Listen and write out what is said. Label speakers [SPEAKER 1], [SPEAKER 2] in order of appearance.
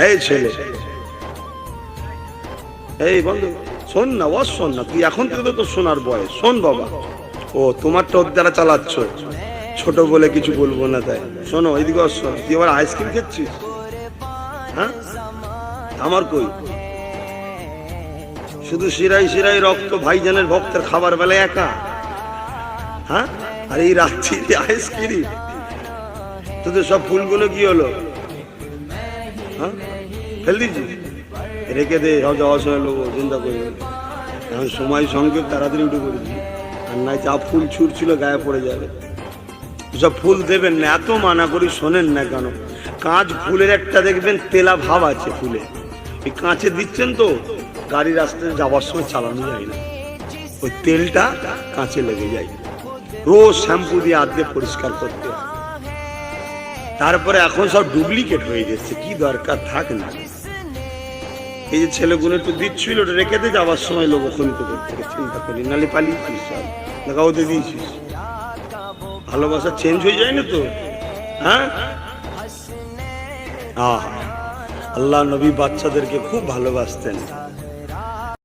[SPEAKER 1] এই ছেলে, এই বন্ধু শোন না, ও শোন না, তুই এখন থেকে তো শোনার বয়স, শোন বাবা। ও তোমার তো দ্বারা চালাচ্ছ, ছোট বলে কিছু বলবো না তাই। শোনো এইদিকে শোন, তুই আবার আইসক্রিম খেচ্ছিস? হ্যাঁ, আমার কই, শুধু শিরাই শিরাই রক্ত ভাইজানের ভক্তের খাবার বেলায় একা। হ্যাঁ, আর এই রাত্রি আইসক্রিম, তোদের সব ফুলগুলো কি হলো? হ্যাঁ, ফেল দিচ্ছি, রেখে দে, যাওয়ার সময় লোক চিন্তা করি। এখন সময় সংক্ষেপ, তাড়াতাড়ি উঠে পড়েছি, আর নাই যা ফুল ছুটছিল গায়ে পড়ে যাবে। সব ফুল দেবেন না, এত মানা করি শোনেন না কেন? কাঁচ ফুলের একটা দেখবেন তেলা ভাব আছে ফুলে, এই কাঁচে দিচ্ছেন তো গাড়ি রাস্তায় যাওয়ার সময় চালানো যায় না, ওই তেলটা কাঁচে লেগে যায়। রোজ শ্যাম্পু দিয়ে হাত দিয়ে পরিষ্কার করতে হয়। তারপরে এখন সব ডুপ্লিকেট হয়ে যাচ্ছে, কি দরকার থাক না। এই যে ছেলেগুলো একটু দিচ্ছিল, ওটা রেখে দিয়ে যাওয়ার সময় লোক খনিত করতে, চিন্তা করি নালে পালিয়ে সব দেখা ওদের দিয়েছিস। ভালোবাসা চেঞ্জ হয়ে যায় না তো? হ্যাঁ, আল্লাহ নবী বাচ্চাদেরকে খুব ভালোবাসতেন।